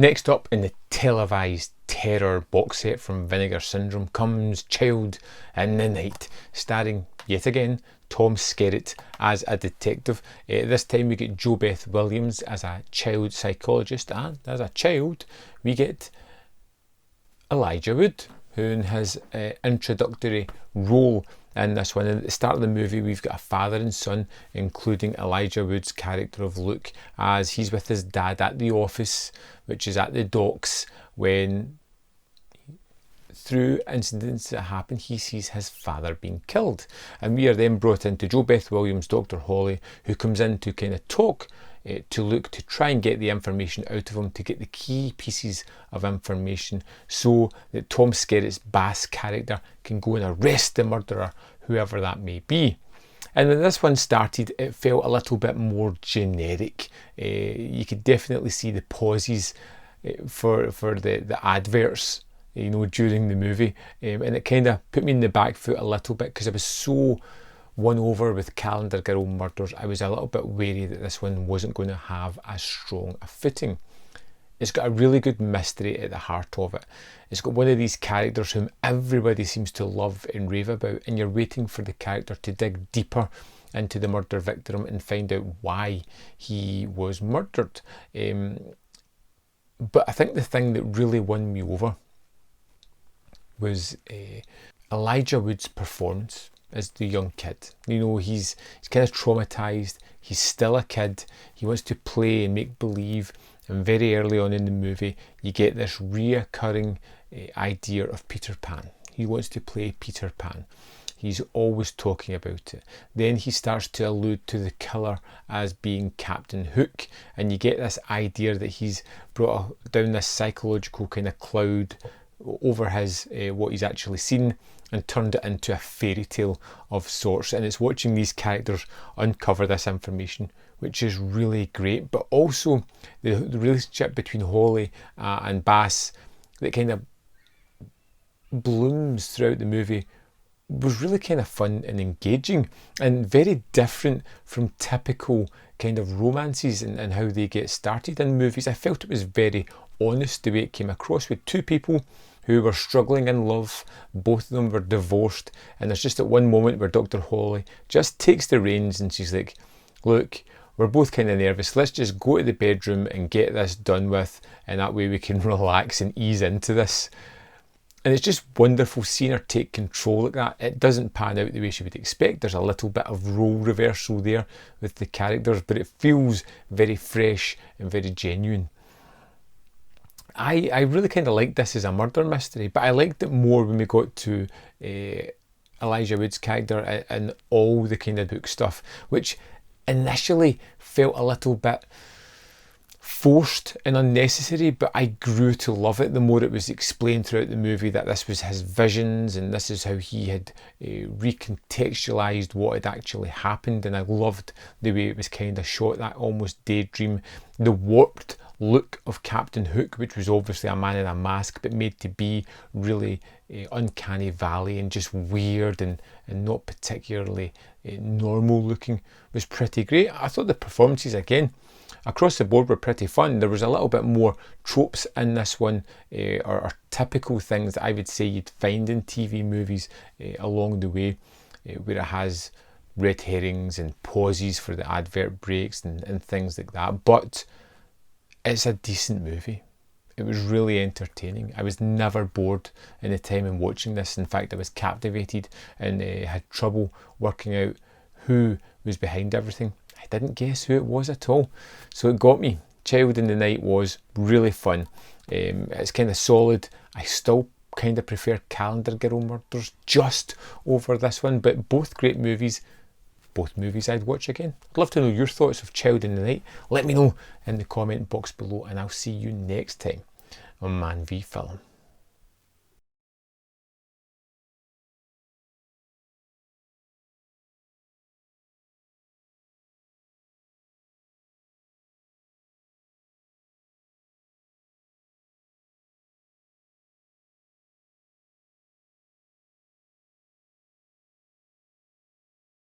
Next up in the televised terror box set from Vinegar Syndrome comes Child in the Night, starring yet again Tom Skerritt as a detective. This time we get Jo Beth Williams as a child psychologist, and as a child we get Elijah Wood, who in his introductory role in this one. And at the start of the movie we've got a father and son, including Elijah Wood's character of Luke, as he's with his dad at the office, which is at the docks, when through incidents that happen he sees his father being killed. And we are then brought into Jo Beth Williams, Dr. Holly, who comes in to kind of talk to Luke, to try and get the information out of him, to get the key pieces of information so that Tom Skerritt's Bass character can go and arrest the murderer, whoever that may be. And when this one started, it felt a little bit more generic. You could definitely see the pauses for the adverts, you know, during the movie, and it kind of put me in the back foot a little bit, because I was so won over with Calendar Girl Murders. I was a little bit wary that this one wasn't going to have as strong a footing. It's got a really good mystery at the heart of it. It's got one of these characters whom everybody seems to love and rave about, and you're waiting for the character to dig deeper into the murder victim and find out why he was murdered. But I think the thing that really won me over was Elijah Wood's performance as the young kid. You know, he's kind of traumatized. He's still a kid. He wants to play and make believe. And very early on in the movie, you get this reoccurring idea of Peter Pan. He wants to play Peter Pan. He's always talking about it. Then he starts to allude to the killer as being Captain Hook, and you get this idea that he's brought down this psychological kind of cloud over his what he's actually seen, and turned it into a fairy tale of sorts. And it's watching these characters uncover this information, which is really great. But also the relationship between Holly and Bass, that kind of blooms throughout the movie, was really kind of fun and engaging, and very different from typical kind of romances and how they get started in movies. I felt it was very honest the way it came across, with two people who were struggling in love. Both of them were divorced, and there's just at one moment where Dr. Holly just takes the reins and she's like, look, we're both kind of nervous, let's just go to the bedroom and get this done with, and that way we can relax and ease into this. And it's just wonderful seeing her take control like that. It doesn't pan out the way she would expect. There's a little bit of role reversal there with the characters, but it feels very fresh and very genuine. I really kind of liked this as a murder mystery, but I liked it more when we got to Elijah Wood's character and all the kind of book stuff, which initially felt a little bit forced and unnecessary, but I grew to love it the more it was explained throughout the movie that this was his visions and this is how he had recontextualized what had actually happened. And I loved the way it was kind of shot, that almost daydream, the warped look of Captain Hook, which was obviously a man in a mask but made to be really uncanny valley and just weird and not particularly normal looking, was pretty great. I thought the performances again across the board were pretty fun. There was a little bit more tropes in this one, or typical things that I would say you'd find in TV movies along the way, where it has red herrings and pauses for the advert breaks and things like that. But it's a decent movie. It was really entertaining. I was never bored in the time in watching this. In fact, I was captivated and had trouble working out who was behind everything. I didn't guess who it was at all. So it got me. Child in the Night was really fun. It's kind of solid. I still kind of prefer Calendar Girl Murders just over this one, but both great movies. Both movies I'd watch again. I'd love to know your thoughts of Child in the Night. Let me know in the comment box below, and I'll see you next time on Man v Film.